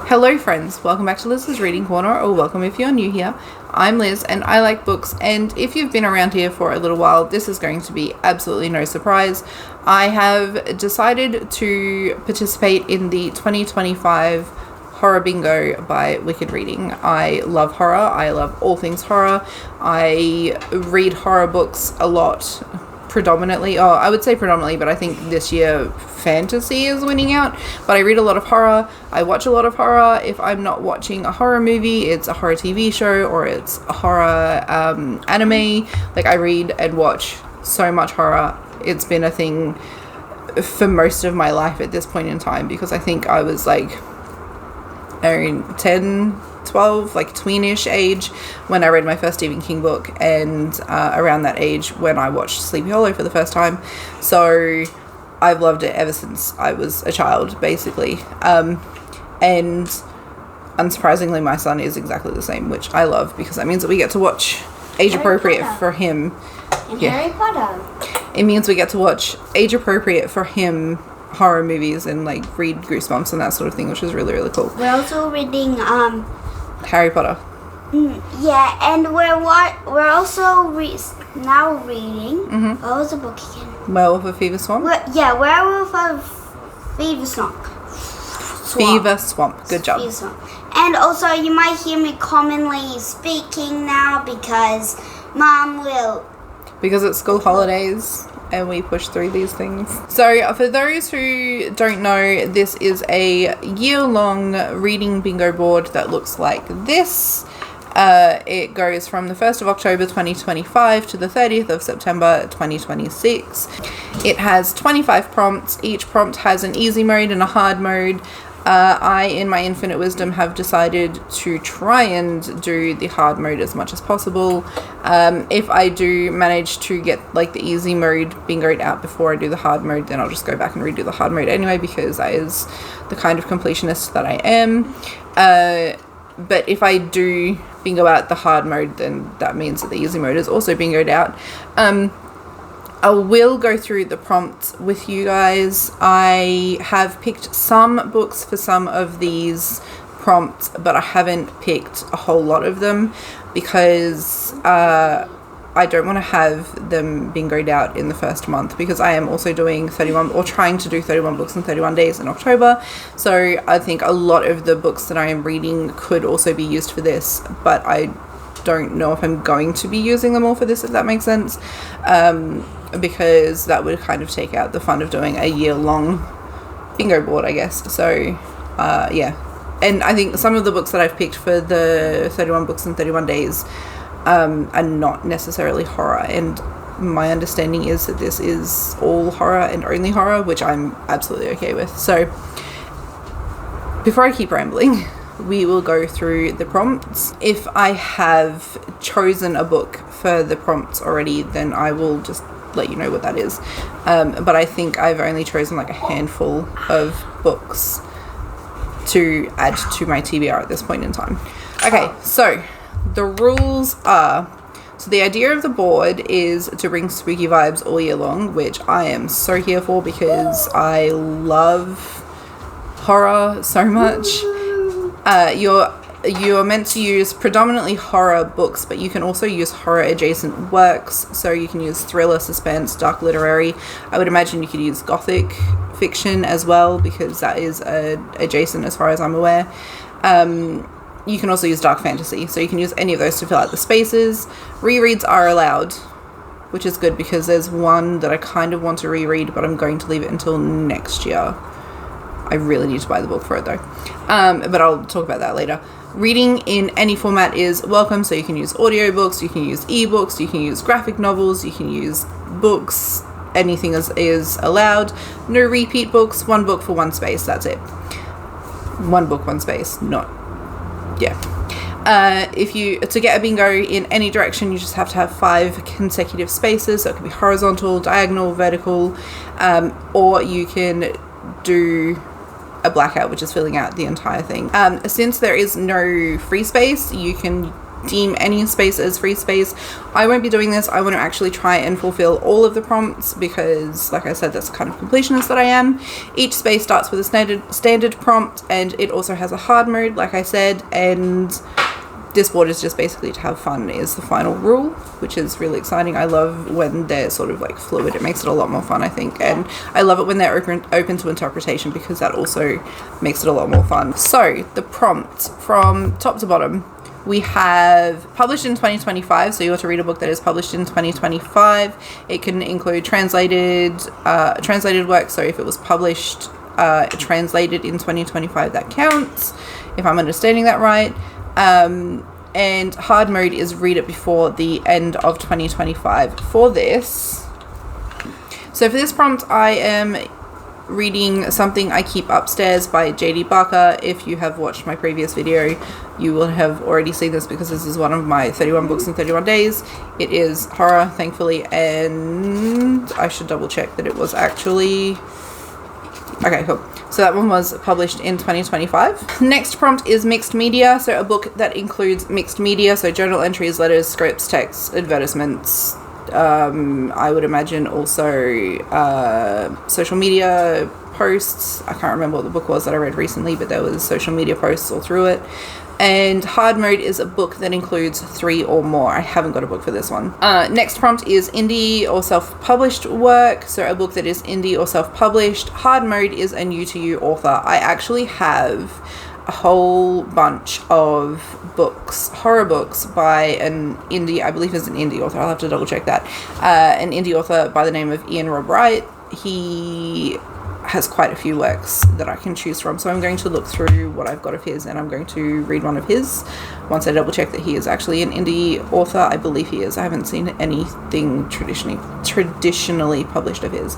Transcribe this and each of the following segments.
Hello friends, welcome back to Liz's Reading Corner, or welcome if you're new here. I'm Liz and I like books, and if you've been around here for a little while, this is going to be absolutely no surprise. I have decided to participate in the 2025 Horror Bingo by Wicked Reading. I love horror, I love all things horror. I read horror books a lot. Predominantly, I would say predominantly, but I think this year fantasy is winning out. But I read a lot of horror, I watch a lot of horror. If I'm not watching a horror movie, it's a horror TV show or it's a horror anime. Like, I read and watch so much horror. It's been a thing for most of my life at this point in time, because I think I was like 10, 12, like tweenish age when I read my first Stephen King book, and around that age when I watched Sleepy Hollow for the first time. So I've loved it ever since I was a child, basically. And unsurprisingly, my son is exactly the same, which I love, because that means that we get to watch age appropriate for him. And Harry Potter. It means we get to watch age appropriate for him horror movies and like read Goosebumps and that sort of thing, which is really, really cool. We're also reading Harry Potter. Yeah, and we're also now reading. What was the book again? Werewolf of Fever Swamp. Werewolf of Fever Swamp. Fever Swamp. Good job. Fever Swamp. And also, you might hear me commonly speaking now because Mom will. Because it's school holidays and we push through these things. So for those who don't know, this is a year-long reading bingo board that looks like this. It goes from the 1st of October 2025 to the 30th of September 2026. It has 25 prompts. Each prompt has an easy mode and a hard mode. I, in my infinite wisdom, have decided to try and do the hard mode as much as possible. If I do manage to get like the easy mode bingoed out before I do the hard mode, then I'll just go back and redo the hard mode anyway, because that is the kind of completionist that I am. But if I do bingo out the hard mode, then that means that the easy mode is also bingoed out. I will go through the prompts with you guys. I have picked some books for some of these prompts, but I haven't picked a whole lot of them because I don't want to have them bingoed out in the first month, because I am also doing 31 or trying to do 31 books in 31 days in October. So I think a lot of the books that I am reading could also be used for this, but I don't know if I'm going to be using them all for this, if that makes sense. Because that would kind of take out the fun of doing a year-long bingo board, I guess. So, yeah. And I think some of the books that I've picked for the 31 books in 31 days are not necessarily horror. And my understanding is that this is all horror and only horror, which I'm absolutely okay with. So, before I keep rambling, we will go through the prompts. If I have chosen a book for the prompts already, then I will just let you know what that is. But I think I've only chosen like a handful of books to add to my TBR at this point in time. Okay, so the rules are, so the idea of the board is to bring spooky vibes all year long, which I am so here for because I love horror so much. You're meant to use predominantly horror books, but you can also use horror adjacent works. So you can use thriller, suspense, dark literary. I would imagine you could use gothic fiction as well, because that is adjacent as far as I'm aware. You can also use dark fantasy, so you can use any of those to fill out the spaces. Rereads are allowed, which is good because there's one that I kind of want to reread, but I'm going to leave it until next year. I really need to buy the book for it though. But I'll talk about that later. Reading in any format is welcome, so you can use audiobooks, you can use ebooks, you can use graphic novels, you can use books, anything is allowed. No repeat books, one book for one space, that's it. One book, one space, not, yeah. To get a bingo in any direction, you just have to have 5 consecutive spaces, so it can be horizontal, diagonal, vertical, or you can do a blackout, which is filling out the entire thing. Since there is no free space, you can deem any space as free space. I won't be doing this. I want to actually try and fulfill all of the prompts because, like I said, that's the kind of completionist that I am. Each space starts with a standard prompt, and it also has a hard mode, like I said, and this board is just basically to have fun is the final rule, which is really exciting. I love when they're sort of like fluid. It makes it a lot more fun, I think, and I love it when they're open to interpretation because that also makes it a lot more fun. So the prompt from top to bottom, we have published in 2025, so you want to read a book that is published in 2025. It can include translated work, so if it was published translated in 2025, that counts, if I'm understanding that right. And hard mode is read it before the end of 2025 for this. So for this prompt, I am reading Something I Keep Upstairs by J.D. Barker. If you have watched my previous video, you will have already seen this because this is one of my 31 books in 31 days. It is horror, thankfully, and I should double check that it was actually... Okay, cool. So that one was published in 2025. Next prompt is mixed media. So a book that includes mixed media. So journal entries, letters, scripts, texts, advertisements. I would imagine also social media posts. I can't remember what the book was that I read recently, but there was social media posts all through it. And hard mode is a book that includes 3 or more. I haven't got a book for this one. Next prompt is indie or self-published work. So a book that is indie or self-published. Hard mode is a new to you author. I actually have a whole bunch of books, horror books by an indie, I believe is an indie author. I'll have to double check that. An indie author by the name of Ian Rob Wright. He has quite a few works that I can choose from, so I'm going to look through what I've got of his and I'm going to read one of his once I double check that he is actually an indie author. I believe he is. I haven't seen anything traditionally published of his.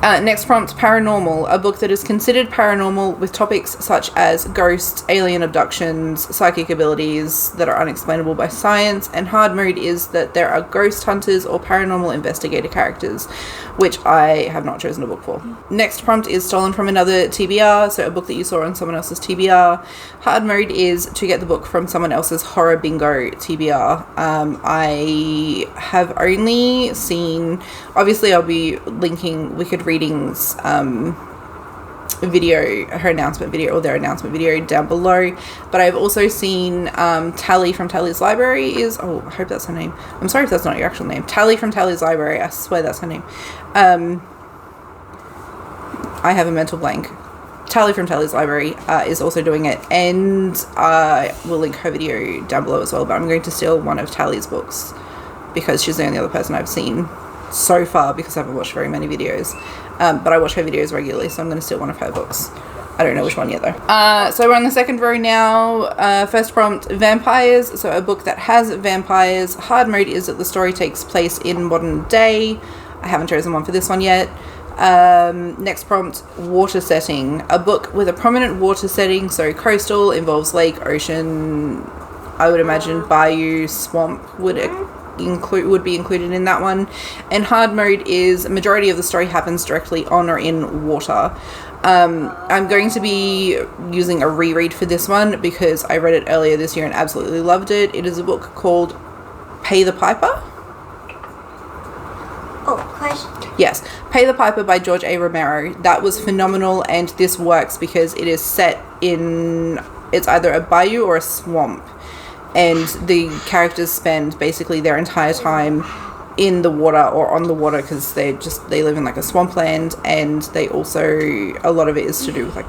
Next prompt, paranormal, a book that is considered paranormal with topics such as ghosts, alien abductions, psychic abilities that are unexplainable by science, and hard mode is that there are ghost hunters or paranormal investigator characters, which I have not chosen a book for. Next prompt is stolen from another TBR, so a book that you saw on someone else's TBR. Hard mode is to get the book from someone else's horror bingo TBR. I have only seen, obviously I'll be linking Wicked Readings video, her announcement video, or their announcement video down below, but I've also seen Tally from Tally's Library is, oh, I hope that's her name. I'm sorry if that's not your actual name. Tally from Tally's Library, I swear that's her name. I have a mental blank. Tally from Tally's Library is also doing it, and I will link her video down below as well, but I'm going to steal one of Tally's books because she's the only other person I've seen so far, because I haven't watched very many videos, but I watch her videos regularly, so I'm going to steal one of her books. I don't know which one yet though. So we're on the second row now. First prompt, vampires, so a book that has vampires. Hard mode is that the story takes place in modern day. I haven't chosen one for this one yet. Next prompt, water setting, a book with a prominent water setting, so coastal, involves lake, ocean, I would imagine bayou, swamp would be included in that one. And hard mode is majority of the story happens directly on or in water. I'm going to be using a reread for this one because I read it earlier this year and absolutely loved it. It is a book called Pay the Piper. Oh, question. Yes, Pay the Piper by George A. Romero. That was phenomenal, and this works because it is set in, it's either a bayou or a swamp, and the characters spend basically their entire time in the water or on the water because they live in like a swampland, and they also, a lot of it is to do with like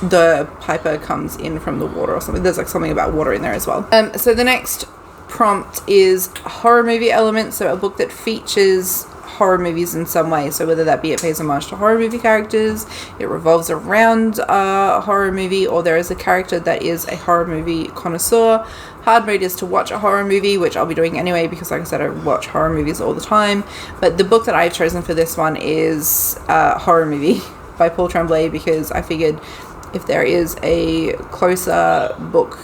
the piper comes in from the water or something. There's like something about water in there as well. So the next prompt is horror movie elements, so a book that features horror movies in some way, so whether that be it pays homage to horror movie characters, it revolves around a horror movie, or there is a character that is a horror movie connoisseur. Hard mode is to watch a horror movie, which I'll be doing anyway because like I said, I watch horror movies all the time, but the book that I've chosen for this one is Horror Movie by Paul Tremblay, because I figured if there is a closer book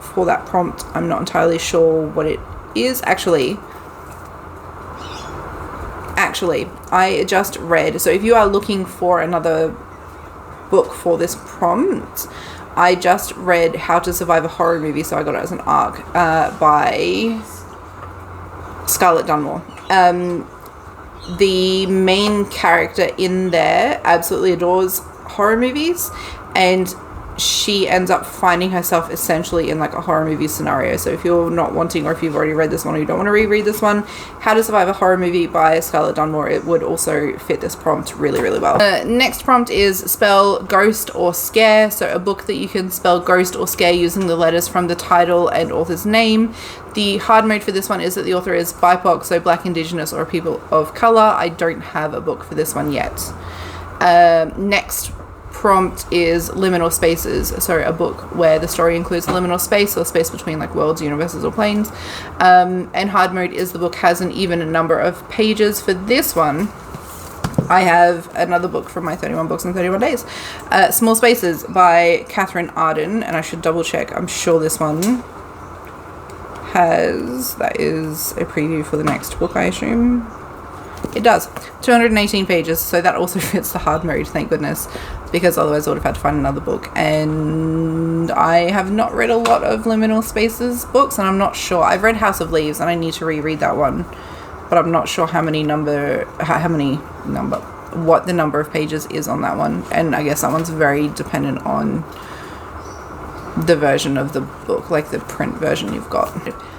for that prompt, I'm not entirely sure what it is. Actually, I just read, so if you are looking for another book for this prompt, I just read How to Survive a Horror Movie, so I got it as an ARC, by Scarlett Dunmore. The main character in there absolutely adores horror movies, and she ends up finding herself essentially in like a horror movie scenario. So if you're not wanting, or if you've already read this one or you don't want to reread this one, How to Survive a Horror Movie by Scarlett Dunmore, it would also fit this prompt really, really well. Next prompt is spell ghost or scare. So a book that you can spell ghost or scare using the letters from the title and author's name. The hard mode for this one is that the author is BIPOC, so Black, Indigenous, or people of color. I don't have a book for this one yet. Next prompt is liminal spaces, so a book where the story includes liminal space, or space between like worlds, universes, or planes. And hard mode is the book has an even number of pages. For this one, I have another book from my 31 Books in 31 Days, Small Spaces by Catherine Arden, and I should double check. I'm sure this one has, that is a preview for the next book, I assume. It does. 218 pages, so that also fits the hard mode, thank goodness, because otherwise I would have had to find another book. And I have not read a lot of liminal spaces books, and I'm not sure. I've read House of Leaves, and I need to reread that one, but I'm not sure what the number of pages is on that one. And I guess that one's very dependent on the version of the book, like the print version you've got.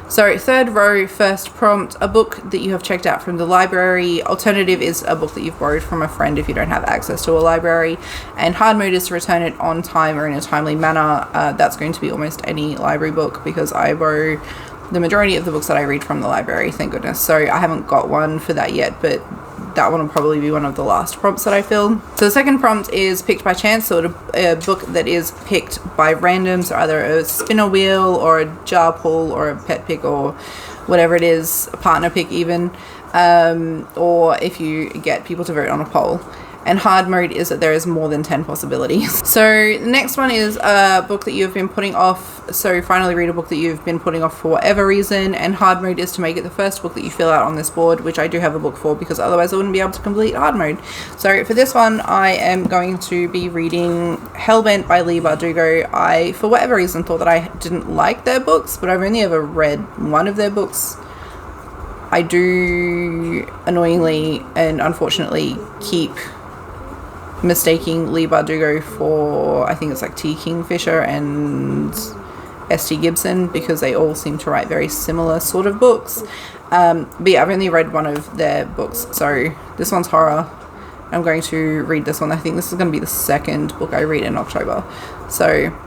So third row, first prompt, a book that you have checked out from the library. Alternative is a book that you've borrowed from a friend if you don't have access to a library. And hard mode is to return it on time or in a timely manner. That's going to be almost any library book, because I borrow the majority of the books that I read from the library, thank goodness. So I haven't got one for that yet, but that one will probably be one of the last prompts that I fill. So the second prompt is picked by chance, so a book that is picked by random, so either a spinner wheel or a jar pull or a pet pick or whatever it is, a partner pick even, or if you get people to vote on a poll. And hard mode is that there is more than 10 possibilities. So the next one is a book that you've been putting off. So finally read a book that you've been putting off for whatever reason. And hard mode is to make it the first book that you fill out on this board, which I do have a book for, because otherwise I wouldn't be able to complete hard mode. So for this one, I am going to be reading Hellbent by Leigh Bardugo. I, for whatever reason, thought that I didn't like their books, but I've only ever read one of their books. I do annoyingly and unfortunately keep mistaking Leigh Bardugo for, I think it's like T. Kingfisher and S.T. Gibson, because they all seem to write very similar sort of books. But yeah, I've only read one of their books, so this one's horror. I'm going to read this one. I think this is going to be the second book I read in October. So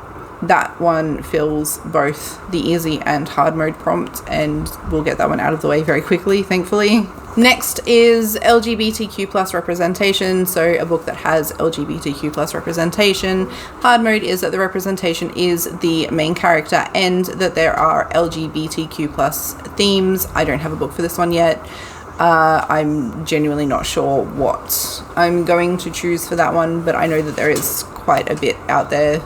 that one fills both the easy and hard mode prompt, and we'll get that one out of the way very quickly, thankfully. Next is LGBTQ plus representation, so a book that has LGBTQ plus representation. Hard mode is that the representation is the main character and that there are LGBTQ plus themes. I don't have a book for this one yet. I'm genuinely not sure what I'm going to choose for that one, but I know that there is quite a bit out there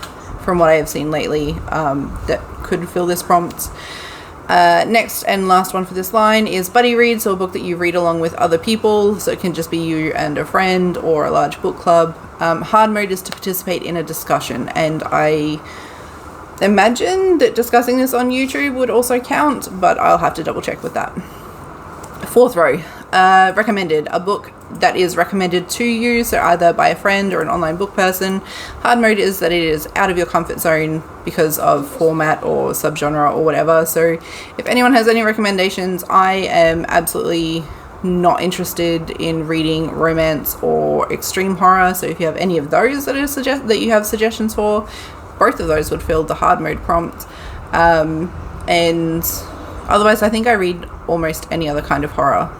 from what I have seen lately that could fill this prompt. Next and last one for this line is buddy read, so a book that you read along with other people, so it can just be you and a friend or a large book club. Hard mode is to participate in a discussion, and I imagine that discussing this on YouTube would also count, but I'll have to double check with that. Fourth row, recommended, a book that is recommended to you, so either by a friend or an online book person. Hard mode is that it is out of your comfort zone because of format or subgenre or whatever. So if anyone has any recommendations, I am absolutely not interested in reading romance or extreme horror. So if you have any of those that you have suggestions for, both of those would fill the hard mode prompt. And otherwise, I think I read almost any other kind of horror,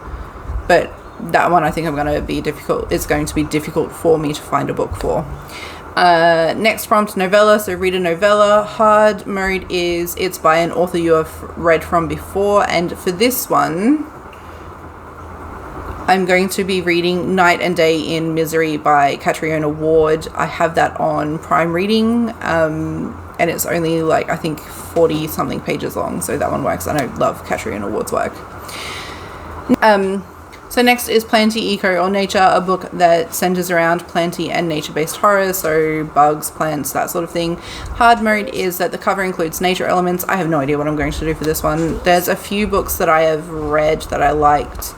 but that one I think it's going to be difficult for me to find a book for. Next prompt, novella, so read a novella. Hard mode is it's by an author you have read from before, and for this one I'm going to be reading Night and Day in Misery by Catriona Ward. I have that on Prime Reading, and it's only like I think 40 something pages long, so that one works, and I love Catriona Ward's work. So next is Planty, Eco or Nature, a book that centers around planty and nature-based horror, so bugs, plants, that sort of thing. Hard mode is that the cover includes nature elements. I have no idea what I'm going to do for this one. There's a few books that I have read that I liked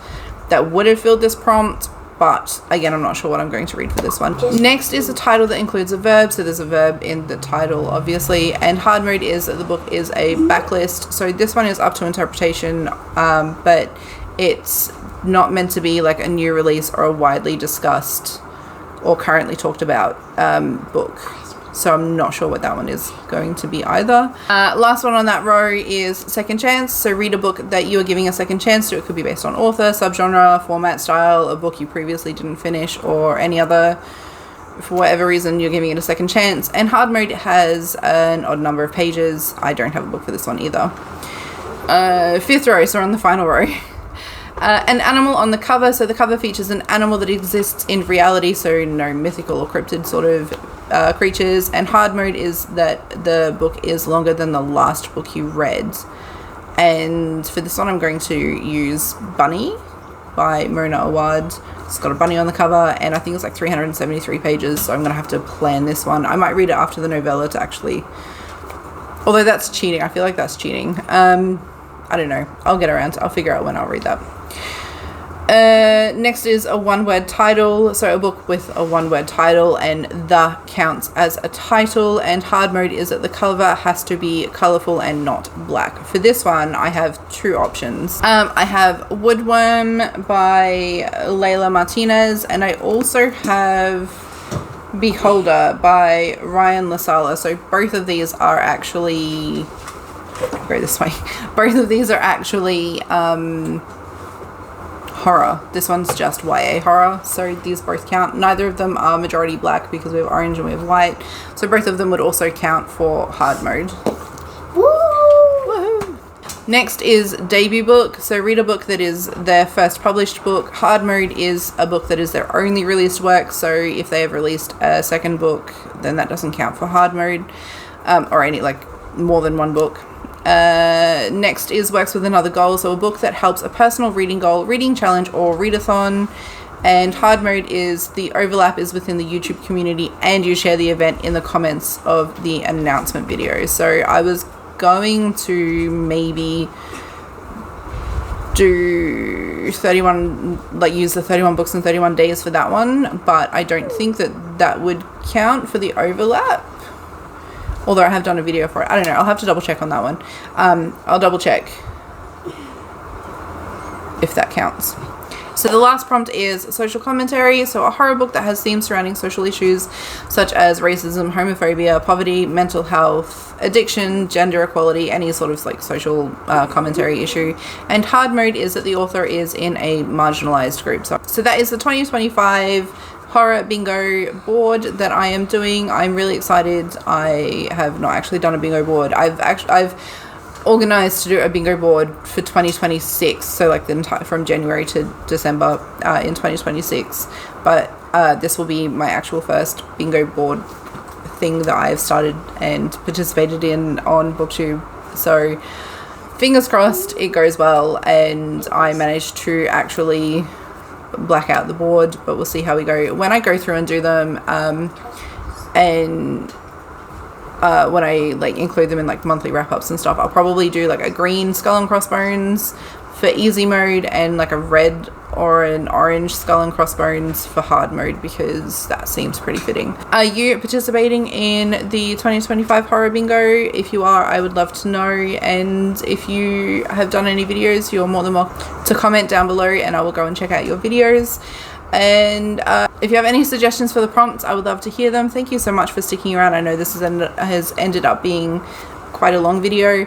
that would have filled this prompt, but again, I'm not sure what I'm going to read for this one. Next is a title that includes a verb, so there's a verb in the title, obviously. And hard mode is that the book is a backlist, so this one is up to interpretation, but it's not meant to be like a new release or a widely discussed or currently talked about book. So I'm not sure what that one is going to be either. Last one on that row is second chance. So read a book that you are giving a second chance to. It could be based on author, subgenre, format, style, a book you previously didn't finish, or any other, for whatever reason you're giving it a second chance. And hard mode has an odd number of pages. I don't have a book for this one either. Fifth row, so we're on the final row. An animal on the cover. So the cover features an animal that exists in reality, so no mythical or cryptid sort of creatures. And hard mode is that the book is longer than the last book you read. And for this one I'm going to use Bunny by Mona Awad. It's got a bunny on the cover, and I think it's like 373 pages, so I'm going to have to plan this one. I might read it after the novella to actually... Although that's cheating. I feel like that's cheating. I don't know. I'll get around to I'll figure out when I'll read that. Next is a one-word title. So a book with a one-word title, and the counts as a title. And hard mode is that the cover has to be colourful and not black. For this one, I have two options. I have Woodworm by Leila Martinez, and I also have Beholder by Ryan Lasala. So both of these are actually... go this way. Both of these are actually horror. This one's just YA horror, so these both count. Neither of them are majority black because we have orange and we have white, so both of them would also count for hard mode. Woo! Next is debut book. So read a book that is their first published book. Hard mode is a book that is their only released work, so if they have released a second book, then that doesn't count for hard mode, or any like more than one book. Next is works with another goal, so a book that helps a personal reading goal, reading challenge, or readathon. And hard mode is the overlap is within the YouTube community, and you share the event in the comments of the announcement video. So I was going to maybe do 31, like use the 31 books in 31 days for that one, but I don't think that that would count for the overlap. Although I have done a video for it. I don't know. I'll have to double check on that one. I'll double check if that counts. So the last prompt is social commentary. So a horror book that has themes surrounding social issues such as racism, homophobia, poverty, mental health, addiction, gender equality, any sort of like social commentary issue. And hard mode is that the author is in a marginalized group. So that is the 2025 horror bingo board that I am doing. I'm really excited. I have not actually done a bingo board. I've organized to do a bingo board for 2026, so like the from January to December in 2026, but this will be my actual first bingo board thing that I've started and participated in on Booktube. So fingers crossed it goes well and I managed to actually black out the board, but we'll see how we go when I go through and do them, and when I like include them in like monthly wrap-ups and stuff. I'll probably do like a green skull and crossbones for easy mode and like a red or an orange skull and crossbones for hard mode, because that seems pretty fitting. Are you participating in the 2025 horror bingo? If you are, I would love to know, and if you have done any videos, you're more than welcome to comment down below and I will go and check out your videos. And if you have any suggestions for the prompts, I would love to hear them. Thank you so much for sticking around. I know this has ended up being quite a long video.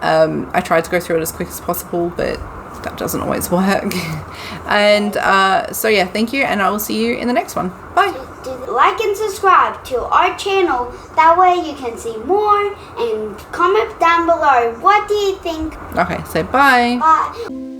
I tried to go through it as quick as possible, but that doesn't always work. And so yeah, thank you, and I will see you in the next one. Bye. Like and subscribe to our channel, that way you can see more, and comment down below what do you think. Okay, say bye. Bye.